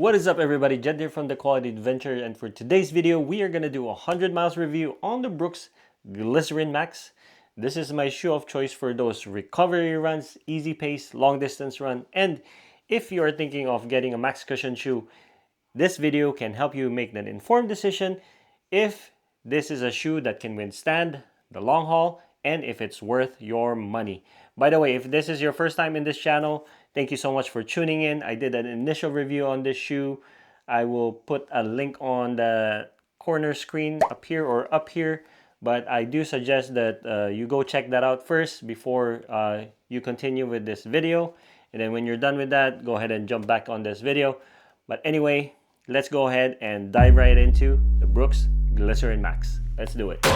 What is up everybody, Jed here from The Quality Adventure, and for today's video we are going to do a 100 miles review on the Brooks Glycerin Max. This is my shoe of choice for those recovery runs, easy pace, long distance run, and if you are thinking of getting a max cushion shoe, this video can help you make an informed decision if this is a shoe that can withstand the long haul and if it's worth your money. By the way, if this is your first time in this channel, thank you so much for tuning in. I did an initial review on this shoe. I will put a link on the corner screen up here or up here, but I do suggest that you go check that out first before you continue with this video. And then when you're done with that, go ahead and jump back on this video. But anyway, let's go ahead and dive right into the Brooks Glycerin Max. Let's do it.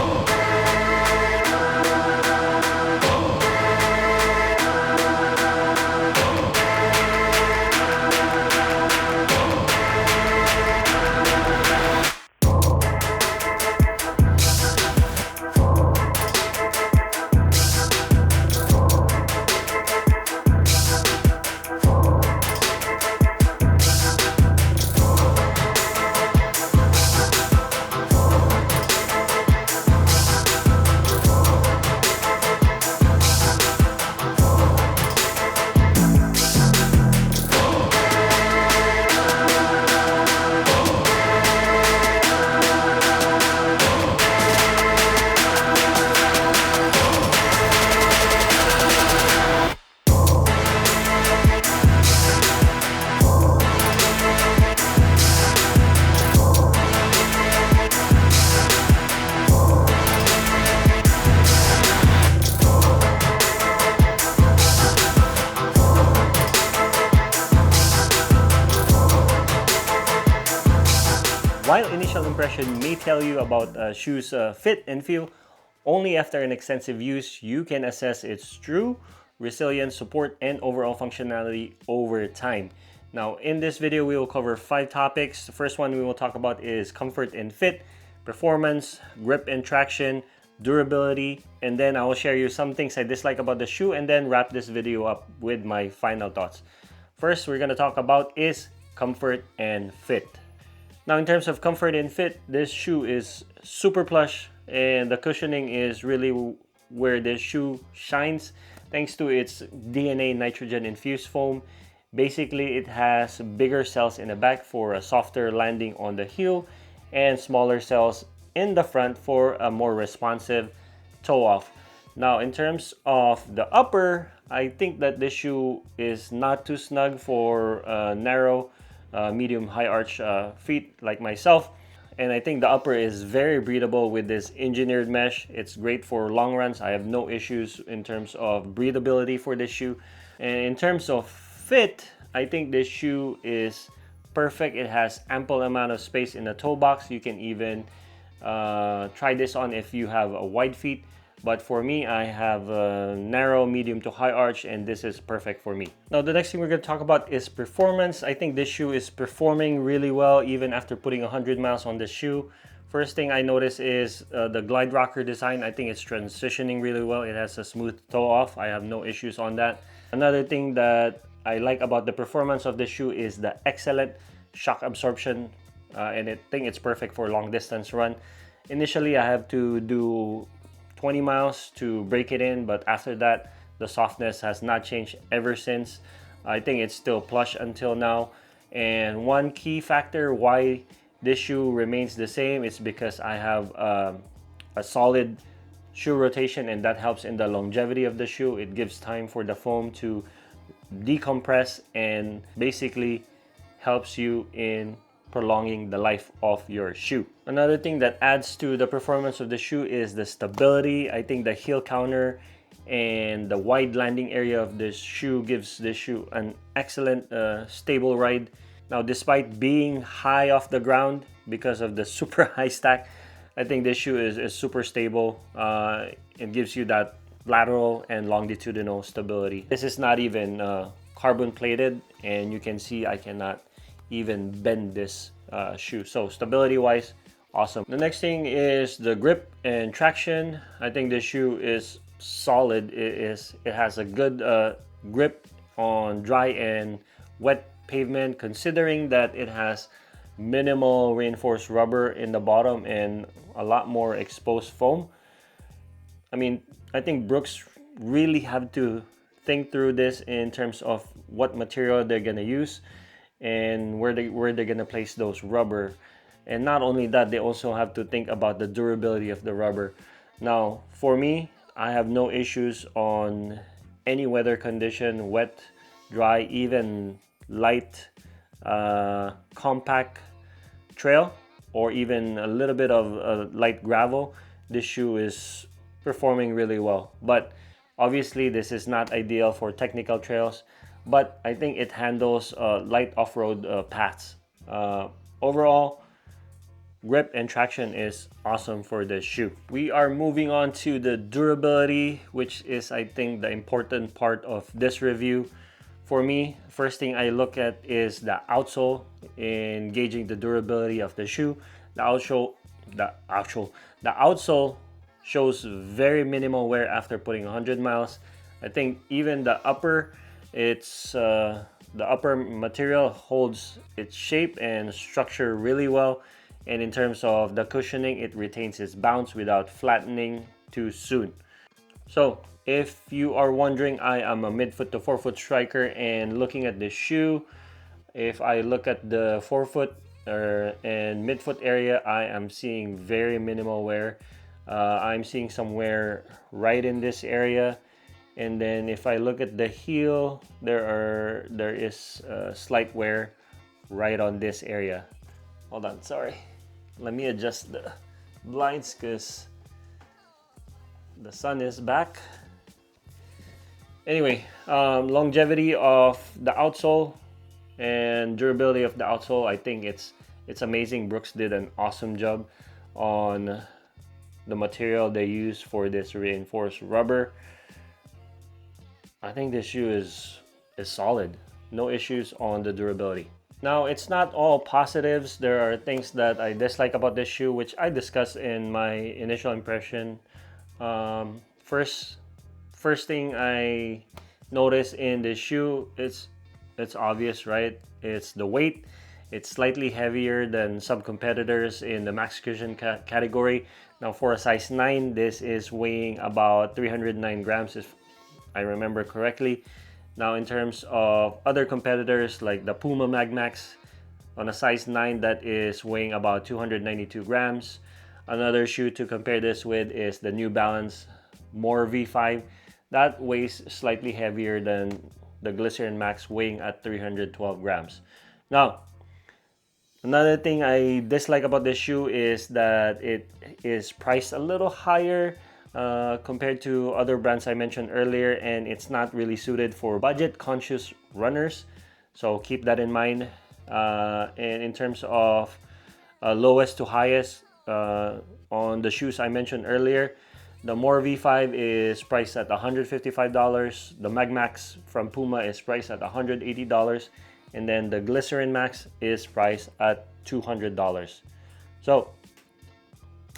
While initial impression may tell you about a shoe's fit and feel, only after an extensive use you can assess its true resilience, support, and overall functionality over time. Now in this video we will cover 5 topics. The first one we will talk about is comfort and fit, performance, grip and traction, durability, and then I will share you some things I dislike about the shoe and then wrap this video up with my final thoughts. First we're going to talk about is comfort and fit. Now in terms of comfort and fit, this shoe is super plush and the cushioning is really where this shoe shines thanks to its DNA nitrogen infused foam. Basically it has bigger cells in the back for a softer landing on the heel and smaller cells in the front for a more responsive toe off. Now in terms of the upper, I think that this shoe is not too snug for narrow medium high arch feet like myself, and I think the upper is very breathable with this engineered mesh. It's great for long runs. I have no issues in terms of breathability for this shoe. And in terms of fit, I think this shoe is perfect. It has ample amount of space in the toe box. You can even try this on if you have a wide feet. But for me, I have a narrow, medium to high arch, and this is perfect for me. Now, the next thing we're going to talk about is performance. I think this shoe is performing really well even after putting 100 miles on this shoe. First thing I notice is the glide rocker design. I think it's transitioning really well. It has a smooth toe off. I have no issues on that. Another thing that I like about the performance of this shoe is the excellent shock absorption, and I think it's perfect for long distance run. Initially, I have to do 20 miles to break it in, but after that the softness has not changed ever since. I think it's still plush until now, and one key factor why this shoe remains the same is because I have a solid shoe rotation, and that helps in the longevity of the shoe. It gives time for the foam to decompress and basically helps you in prolonging the life of your shoe. Another thing that adds to the performance of the shoe is the stability. I think the heel counter and the wide landing area of this shoe gives this shoe an excellent stable ride. Now despite being high off the ground because of the super high stack, I think this shoe is super stable. It gives you that lateral and longitudinal stability. This is not even carbon plated, and you can see I cannot even bend this shoe. So stability wise, awesome. The next thing is the grip and traction. I think this shoe is solid. It has a good grip on dry and wet pavement, considering that it has minimal reinforced rubber in the bottom and a lot more exposed foam. I mean, I think Brooks really have to think through this in terms of what material they're gonna use and where they're gonna place those rubber. And not only that, they also have to think about the durability of the rubber. Now, for me, I have no issues on any weather condition, wet, dry, even light, compact trail, or even a little bit of light gravel. This shoe is performing really well. But obviously, this is not ideal for technical trails, but I think it handles light off-road paths. Overall, grip and traction is awesome for this shoe. We are moving on to the durability, which is, I think, the important part of this review. For me, first thing I look at is the outsole in gauging the durability of the shoe. The outsole shows very minimal wear after putting 100 miles. I think even the upper material holds its shape and structure really well. And in terms of the cushioning, it retains its bounce without flattening too soon. So if you are wondering, I am a midfoot to forefoot striker, and looking at this shoe, if I look at the forefoot and midfoot area, I am seeing very minimal wear. I'm seeing some wear right in this area. And then if I look at the heel, there is slight wear right on this area. Hold on, sorry. Let me adjust the blinds because the sun is back. Anyway, longevity of the outsole and durability of the outsole, I think it's amazing. Brooks did an awesome job on the material they use for this reinforced rubber. I think this shoe is solid. No issues on the durability. Now, it's not all positives. There are things that I dislike about this shoe, which I discussed in my initial impression. First thing I noticed in this shoe, it's obvious, right? It's the weight. It's slightly heavier than some competitors in the max cushion category. Now, for a size 9, this is weighing about 309 grams, if I remember correctly. Now, in terms of other competitors like the Puma Max, on a size 9, that is weighing about 292 grams. Another shoe to compare this with is the New Balance More V5. That weighs slightly heavier than the Glycerin Max, weighing at 312 grams. Now, another thing I dislike about this shoe is that it is priced a little higher compared to other brands I mentioned earlier, and it's not really suited for budget conscious runners, so keep that in mind. And in terms of lowest to highest on the shoes I mentioned earlier, the More V5 is priced at $155. The Mag Max from Puma is priced at $180, and then the Glycerin Max is priced at $200. So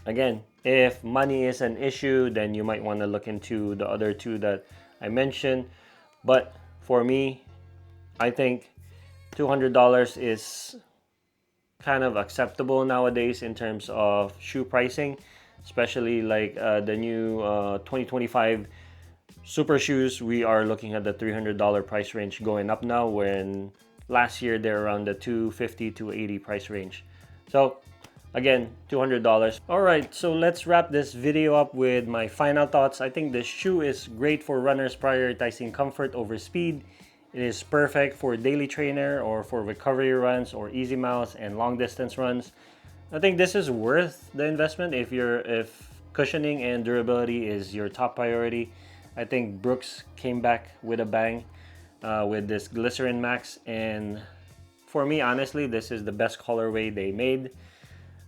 again, if money is an issue, then you might want to look into the other two that I mentioned. But for me, I think $200 is kind of acceptable nowadays in terms of shoe pricing, especially like the new 2025 super shoes. We are looking at the $300 price range, going up now, when last year they're around the $250 to $280 price range. So again, $200. All right, so let's wrap this video up with my final thoughts. I think this shoe is great for runners prioritizing comfort over speed. It is perfect for daily trainer or for recovery runs or easy miles and long distance runs. I think this is worth the investment if cushioning and durability is your top priority. I think Brooks came back with a bang with this Glycerin Max, and for me, honestly, this is the best colorway they made.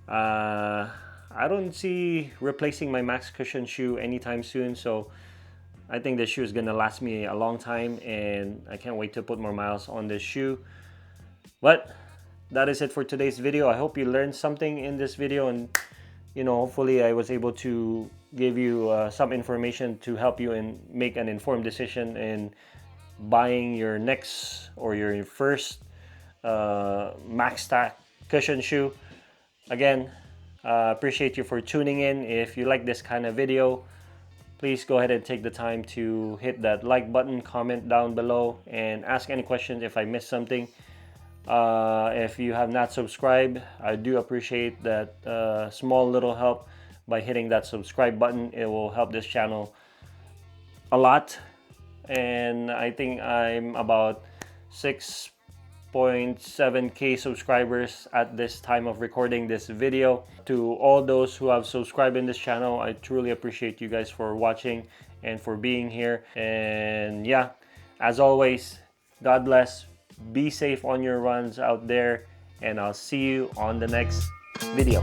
I don't see replacing my Max Cushion shoe anytime soon, so I think this shoe is gonna last me a long time, and I can't wait to put more miles on this shoe. But that is it for today's video. I hope you learned something in this video, and hopefully I was able to give you some information to help you and make an informed decision in buying your next or your first Max Stack cushion shoe. Again, appreciate you for tuning in. If you like this kind of video, please go ahead and take the time to hit that like button, comment down below, and ask any questions if I missed something. If you have not subscribed, I do appreciate that small little help by hitting that subscribe button. It will help this channel a lot. And I think I'm about 6.7k subscribers at this time of recording this video. To all those who have subscribed in this channel, I truly appreciate you guys for watching and for being here. And yeah, as always, God bless, be safe on your runs out there, and I'll see you on the next video.